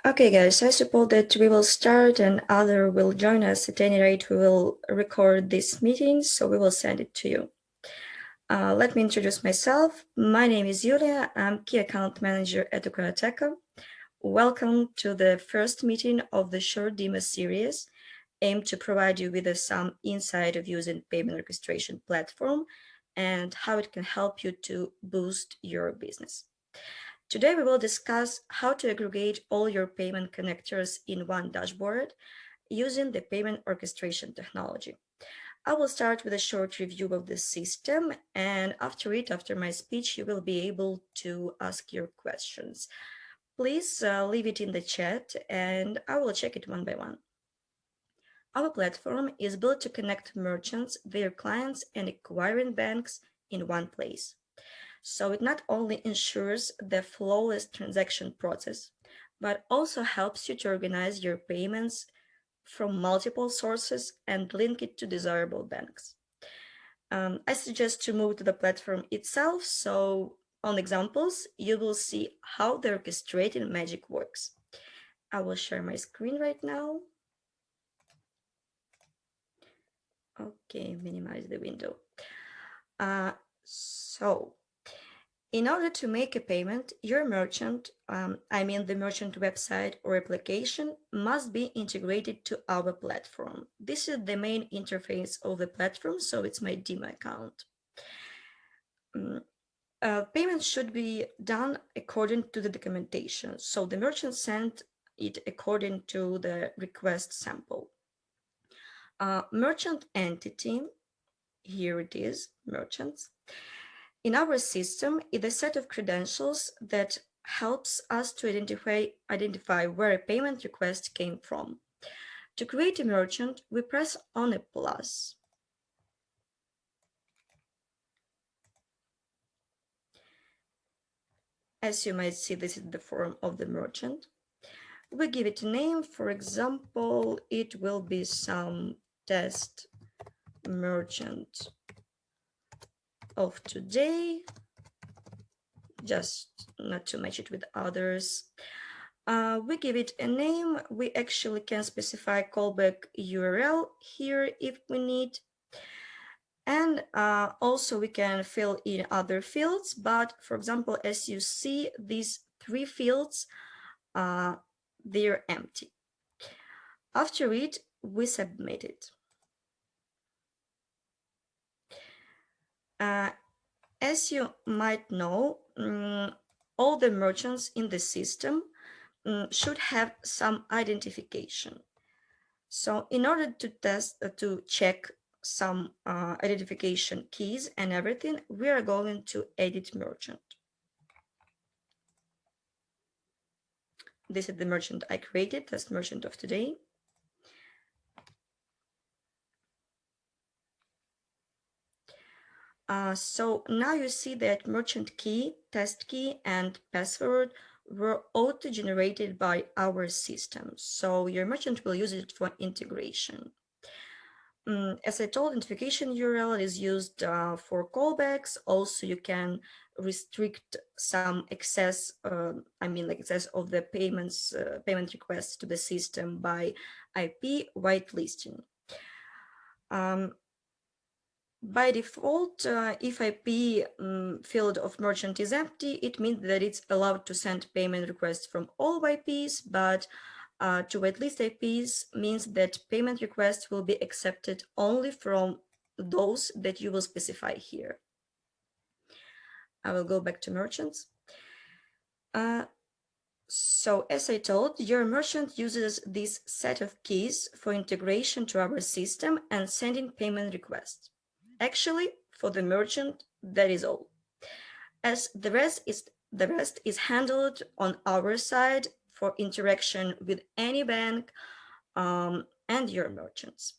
Okay, guys, I suppose that we will start and other will join us. At any rate, we will record this meeting, so we will send it to you. Let me introduce myself. My name is Yulia. I'm Key Account Manager at Akurateco. Welcome to the first meeting of the short demo series, aimed to provide you with some insight of using payment orchestration platform and how it can help you to boost your business. Today, we will discuss how to aggregate all your payment connectors in one dashboard using the payment orchestration technology. I will start with a short review of the system, and after my speech, you will be able to ask your questions. Please leave it in the chat, and I will check it one by one. Our platform is built to connect merchants, their clients, and acquiring banks in one place. So it not only ensures the flawless transaction process, but also helps you to organize your payments from multiple sources and link it to desirable banks. I suggest to move to the platform itself. So on examples, you will see how the orchestrating magic works. I will share my screen right now. Okay, minimize the window. So in order to make a payment, your merchant, the merchant website or application, must be integrated to our platform. This is the main interface of the platform, so it's my demo account. Payments should be done according to the documentation. So the merchant sent it according to the request sample. Merchant entity, here it is, merchants. In our system, is a set of credentials that helps us to identify where a payment request came from. To create a merchant, we press on a plus. As you might see, this is the form of the merchant. We give it a name. For example, it will be some test merchant of today, just not to match it with others. We give it a name. We actually can specify callback URL here if we need. And also we can fill in other fields, but for example, as you see, these three fields, they're empty. After it, we submit it. As you might know, all the merchants in the system should have some identification. So in order to check some identification keys and everything, we are going to edit merchant. This is the merchant I created, test merchant of today. So now you see that merchant key, test key, and password were auto-generated by our system. So your merchant will use it for integration. As I told, identification URL is used for callbacks. Also, you can restrict some excess, excess of the payment requests to the system by IP whitelisting. By default, if IP field of merchant is empty, it means that it's allowed to send payment requests from all IPs, but to whitelist IPs means that payment requests will be accepted only from those that you will specify here. I will go back to merchants. So as I told, your merchant uses this set of keys for integration to our system and sending payment requests. Actually, for the merchant, that is all. As the rest is handled on our side for interaction with any bank and your merchants.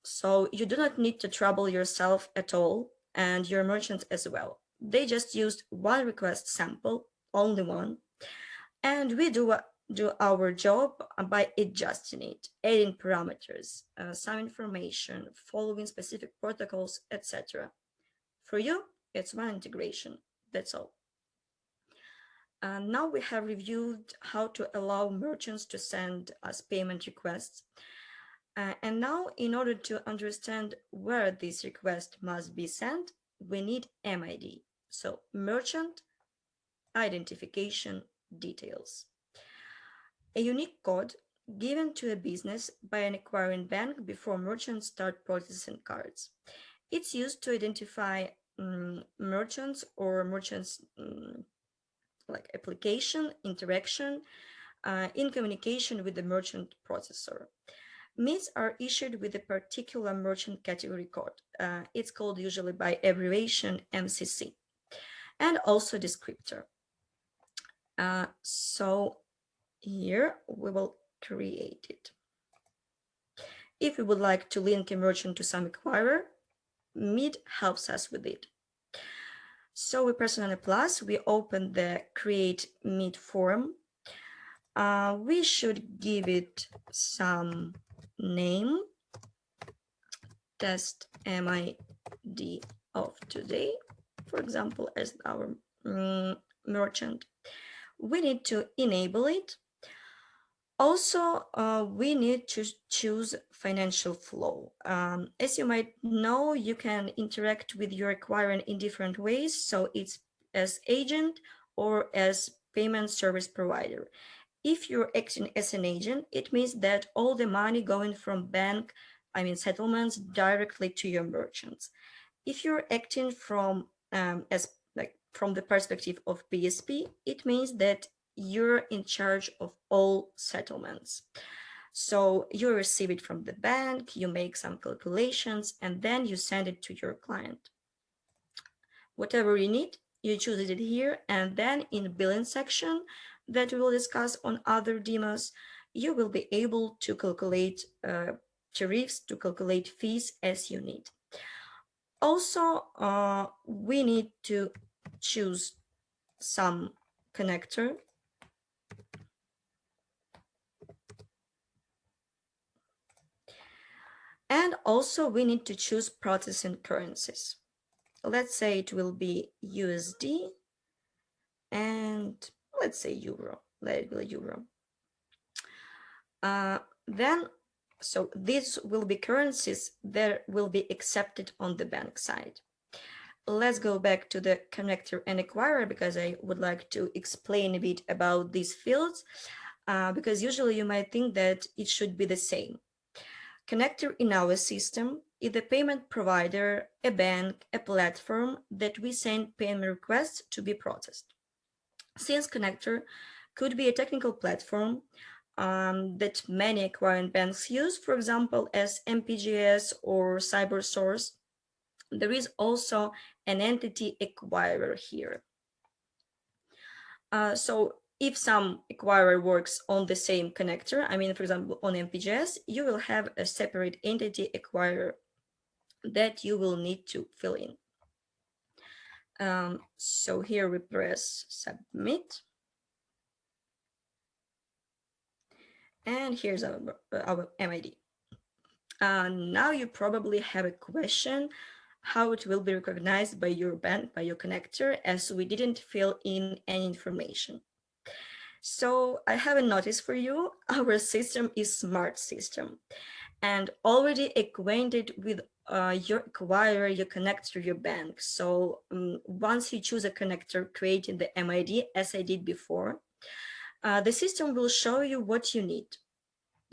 So you do not need to trouble yourself at all, and your merchants as well. They just used one request sample, only one, and we do our job by adjusting it, adding parameters, some information, following specific protocols, etc. For you, it's one integration. That's all. Now we have reviewed how to allow merchants to send us payment requests. And now, in order to understand where this request must be sent, we need MID, so Merchant Identification Details. A unique code given to a business by an acquiring bank before merchants start processing cards. It's used to identify merchants or merchants like application, interaction, in communication with the merchant processor. MIDs are issued with a particular merchant category code. It's called usually by abbreviation MCC, and also descriptor. So here we will create it. If we would like to link a merchant to some acquirer, MID helps us with it. So we press on a plus, we open the create MID form. We should give it some name, test MID of today, for example, as our merchant. We need to enable it. Also, we need to choose financial flow. As you might know, you can interact with your acquiring in different ways. So it's as agent or as payment service provider. If you're acting as an agent, it means that all the money going from bank, settlements directly to your merchants. If you're acting from from the perspective of PSP, it means that you're in charge of all settlements. So you receive it from the bank, you make some calculations, and then you send it to your client. Whatever you need, you choose it here, and then in billing section that we will discuss on other demos, you will be able to calculate tariffs, to calculate fees as you need. Also, we need to choose some connector. And also we need to choose processing currencies. Let's say it will be USD and let's say Euro, let it be Euro. So these will be currencies that will be accepted on the bank side. Let's go back to the connector and acquirer because I would like to explain a bit about these fields because usually you might think that it should be the same. Connector in our system is a payment provider, a bank, a platform that we send payment requests to be processed. Since connector could be a technical platform that many acquiring banks use, for example, as MPGS or CyberSource, there is also an entity acquirer here. So if some acquirer works on the same connector, for example, on MPGS, you will have a separate entity acquirer that you will need to fill in. So here we press submit. And here's our MID. Now you probably have a question how it will be recognized by your bank, by your connector, as we didn't fill in any information. So I have a notice for you. Our system is smart system and already acquainted with your acquirer, your connector, your bank. So once you choose a connector, creating the MID as I did before, the system will show you what you need.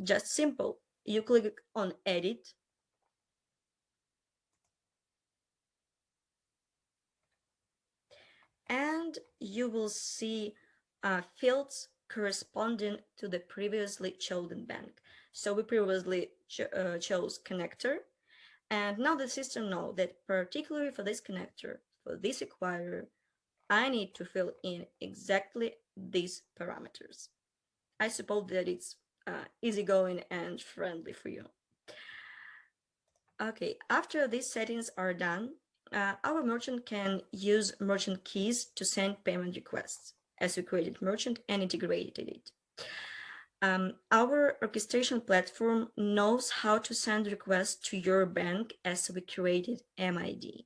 Just simple. You click on edit. And you will see fields corresponding to the previously chosen bank. So we previously chose connector, and now the system knows that particularly for this connector, for this acquirer, I need to fill in exactly these parameters. I suppose that it's easygoing and friendly for you. Okay, after these settings are done, our merchant can use merchant keys to send payment requests as we created merchant and integrated it. Our orchestration platform knows how to send requests to your bank as we created MID.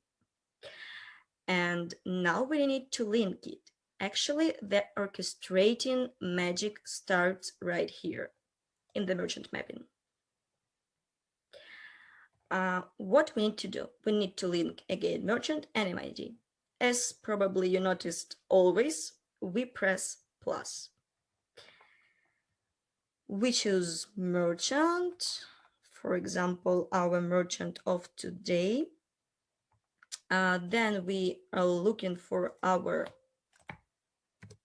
And now we need to link it. Actually, the orchestrating magic starts right here in the merchant mapping. What we need to do, we need to link again merchant and MID. As probably you noticed always, we press plus. We choose merchant, for example, our merchant of today. Then we are looking for our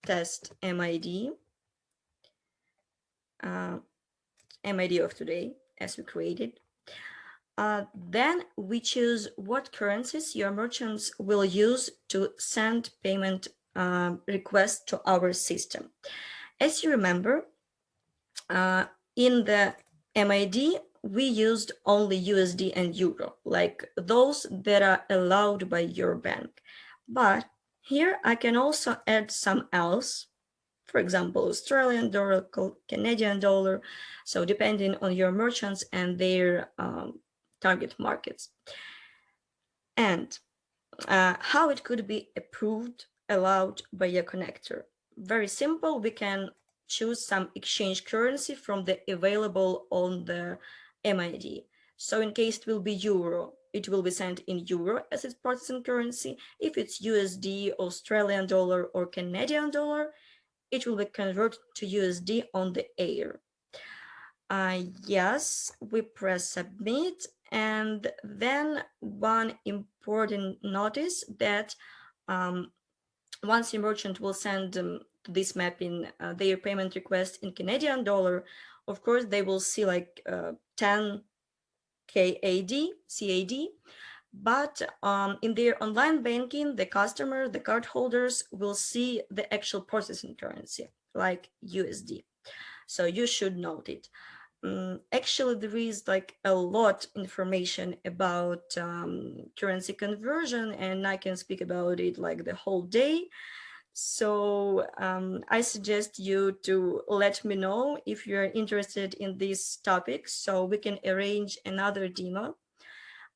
test MID, MID of today as we created. Then we choose what currencies your merchants will use to send payment requests to our system. As you remember, in the MID, we used only USD and Euro, like those that are allowed by your bank. But here I can also add some else, for example, Australian dollar, Canadian dollar, so depending on your merchants and their target markets. And how it could be approved, allowed by a connector. Very simple, we can choose some exchange currency from the available on the MID. So in case it will be euro, it will be sent in euro as its processing currency. If it's USD, Australian dollar, or Canadian dollar, it will be converted to USD on the air. Yes, we press submit, and then one important notice that once your merchant will send this mapping their payment request in Canadian dollar, of course they will see like 10 CAD, but in their online banking, the customer, the cardholders will see the actual processing currency like USD. So you should note it. Actually, there is like a lot information about currency conversion, and I can speak about it like the whole day. So I suggest you to let me know if you're interested in this topic, so we can arrange another demo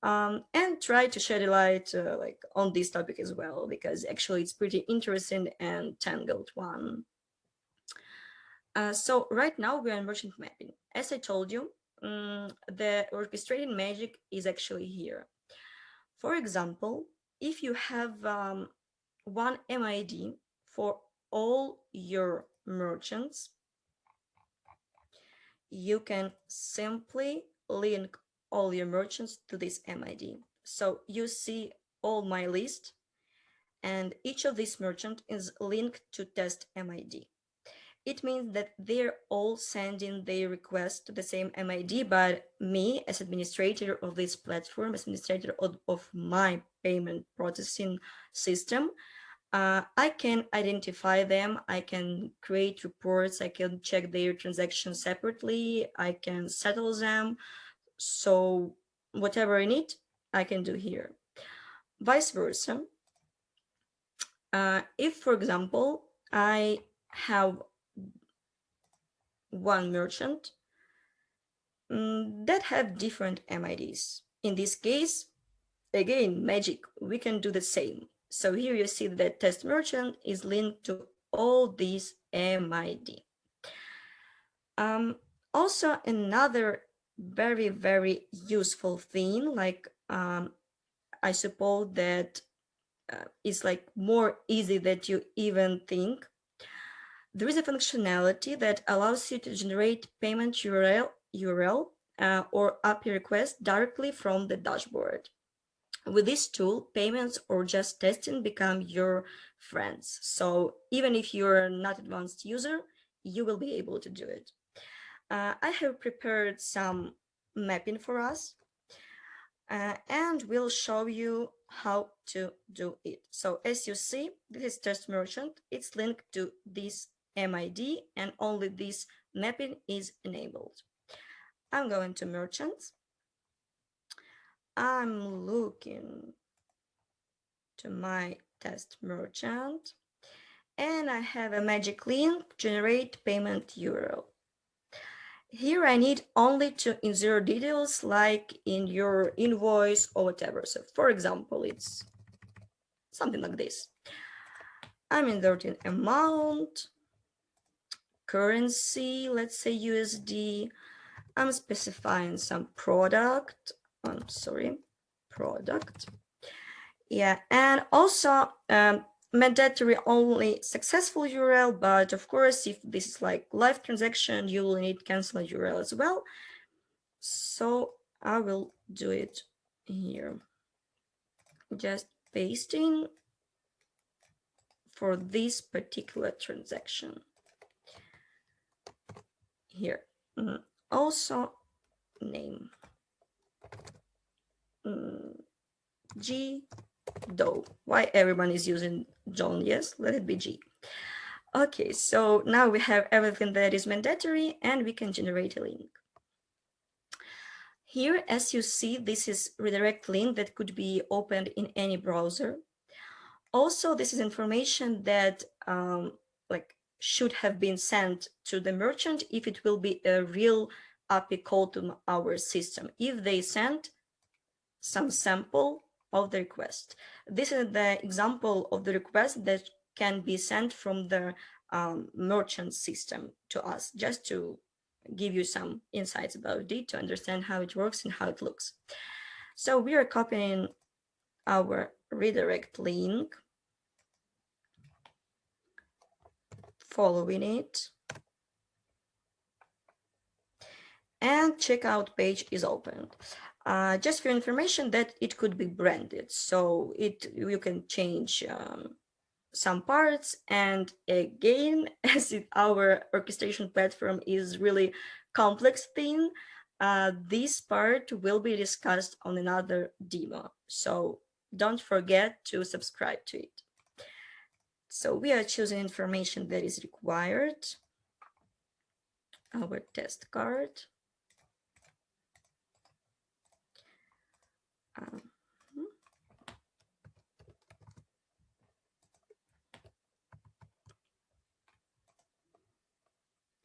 and try to shed a light like on this topic as well, because actually it's pretty interesting and tangled one. So right now we are in merchant mapping. As I told you, the orchestrating magic is actually here. For example, if you have one MID for all your merchants, you can simply link all your merchants to this MID. So you see all my list, and each of these merchants is linked to test MID. It means that they're all sending their request to the same MID, but me as administrator of this platform, as administrator of my payment processing system, I can identify them, I can create reports, I can check their transactions separately, I can settle them. So whatever I need, I can do here. Vice versa, if, for example, I have one merchant that have different MIDs. In this case, again, magic, we can do the same. So here you see that test merchant is linked to all these MID. Also, another very, very useful thing, like I suppose that is like more easy than you even think. There is a functionality that allows you to generate payment URL or API request directly from the dashboard. With this tool, payments or just testing become your friends. So even if you're not an advanced user, you will be able to do it. I have prepared some mapping for us, and we'll show you how to do it. So as you see, this is test merchant. It's linked to this MID, and only this mapping is enabled. I'm going to merchants. I'm looking to my test merchant, and I have a magic link, generate payment URL. Here I need only to insert details like in your invoice or whatever. So for example, it's something like this. I'm inserting amount, currency, let's say USD. I'm specifying some product. I'm sorry, product. Yeah, and also mandatory only successful URL, but of course, if this is like live transaction, you will need cancel URL as well. So I will do it here. Just pasting for this particular transaction here. Also name G Doe. Why everyone is using John? Yes, let it be G. Okay, so now we have everything that is mandatory and we can generate a link. Here, as you see, this is redirect link that could be opened in any browser. Also, this is information that like should have been sent to the merchant if it will be a real API call to our system. If they sent some sample of the request. This is the example of the request that can be sent from the merchant system to us, just to give you some insights about it, to understand how it works and how it looks. So we are copying our redirect link, following it, and checkout page is opened. Just for information that it could be branded, so you can change some parts. And again, as our orchestration platform is really complex thing, this part will be discussed on another demo. So don't forget to subscribe to it. So we are choosing information that is required. Our test card.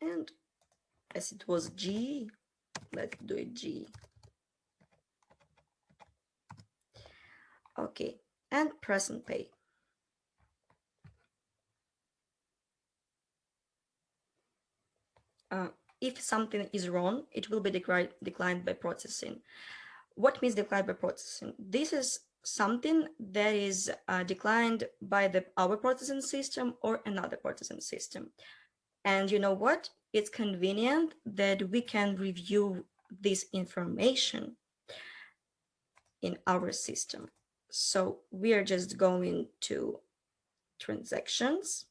And as it was G, let's do it G. Okay, and press and pay. If something is wrong, it will be declined by processing. What means declined by processing? This is something that is declined by our processing system or another processing system. And you know what? It's convenient that we can review this information in our system. So we are just going to transactions.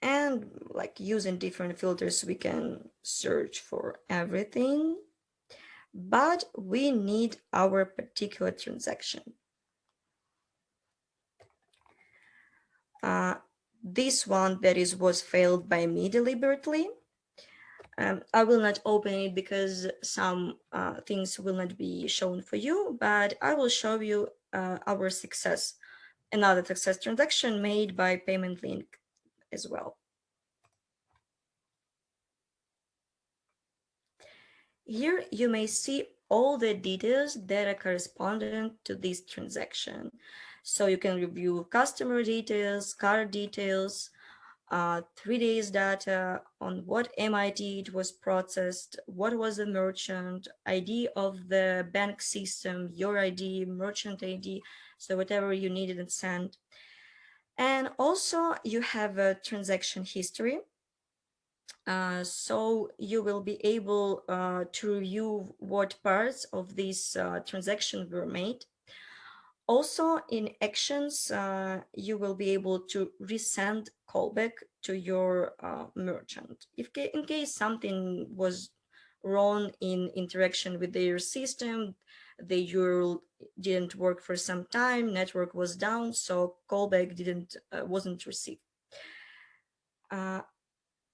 And like using different filters, we can search for everything, but we need our particular transaction. This one that was failed by me deliberately. I will not open it because some things will not be shown for you, but I will show you our success, another success transaction made by payment link as well. Here you may see all the details that are correspondent to this transaction. So you can review customer details, card details, 3 days data on what MIT it was processed, what was the merchant, ID of the bank system, your ID, merchant ID, so whatever you needed and sent. And also you have a transaction history. So you will be able to review what parts of this transaction were made. Also in actions, you will be able to resend callback to your merchant. In case something was wrong in interaction with their system, the URL didn't work for some time, network was down, so callback wasn't received.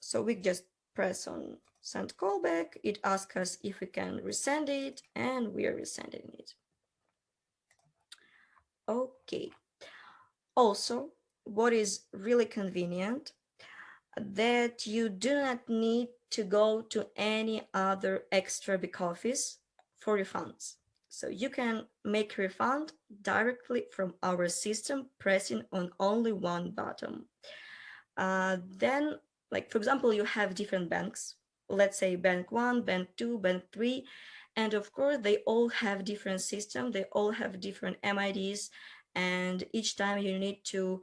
So we just press on send callback. It asks us if we can resend it, and we are resending it. Okay. Also, what is really convenient, that you do not need to go to any other extra back office for refunds. So you can make refund directly from our system pressing on only one button. Then, like for example, you have different banks. Let's say bank one, bank two, bank three, and of course they all have different systems. They all have different MIDs, and each time you need to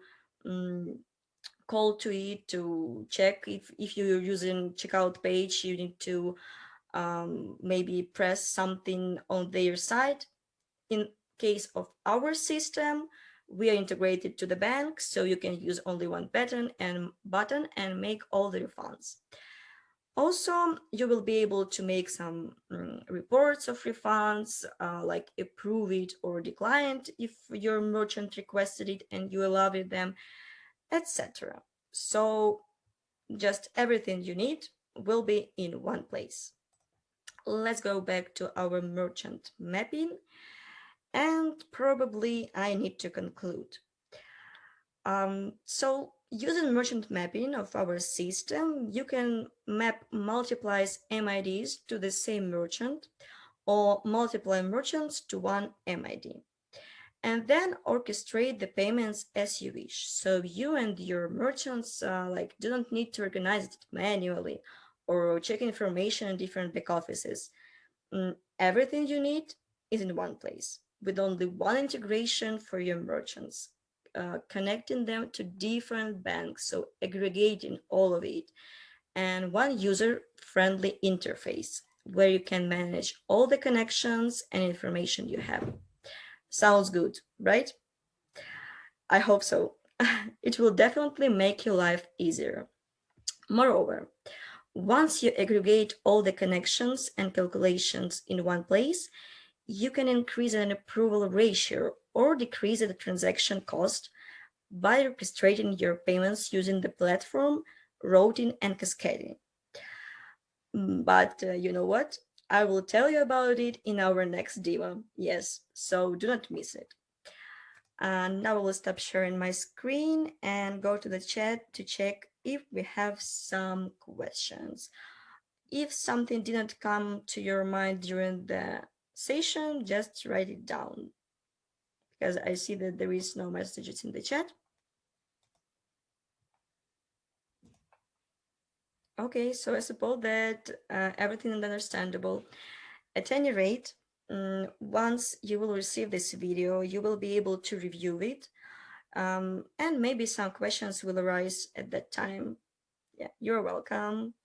call to it to check if you're using checkout page. You need to maybe press something on their side. In case of our system, we are integrated to the bank, so you can use only one button and make all the refunds. Also, you will be able to make some reports of refunds, like approve it or decline it if your merchant requested it and you allowed them, etc. So just everything you need will be in one place. Let's go back to our merchant mapping, and probably I need to conclude. So using merchant mapping of our system, you can map multiplies MIDs to the same merchant or multiply merchants to one MID, and then orchestrate the payments as you wish. So you and your merchants like do not need to organize it manually or check information in different back offices. Everything you need is in one place with only one integration for your merchants, connecting them to different banks, so aggregating all of it, and one user-friendly interface where you can manage all the connections and information you have. Sounds good, right? I hope so. It will definitely make your life easier. Moreover, once you aggregate all the connections and calculations in one place, you can increase an approval ratio or decrease the transaction cost by orchestrating your payments using the platform, routing, and cascading. But you know what? I will tell you about it in our next demo. Yes, so do not miss it. And now I will stop sharing my screen and go to the chat to check if we have some questions. If something didn't come to your mind during the session, just write it down because I see that there is no messages in the chat. Okay, so I suppose that everything is understandable. At any rate, once you will receive this video, you will be able to review it, and maybe some questions will arise at that time. Yeah, you're welcome.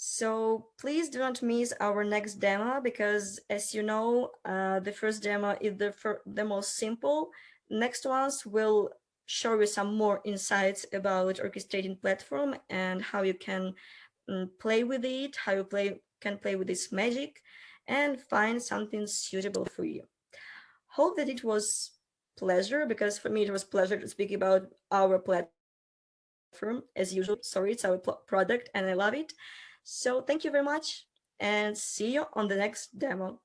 So please do not miss our next demo because, as you know, the first demo is the most simple. Next ones will show you some more insights about orchestrating platform and how you can play with it, how you can play with this magic and find something suitable for you. Hope that it was pleasure, because for me it was pleasure to speak about our platform as usual. Sorry, it's our product and I love it. So thank you very much and see you on the next demo.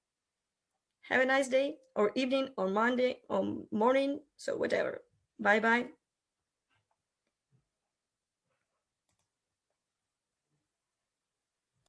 Have a nice day or evening or Monday or morning, so whatever. Bye bye.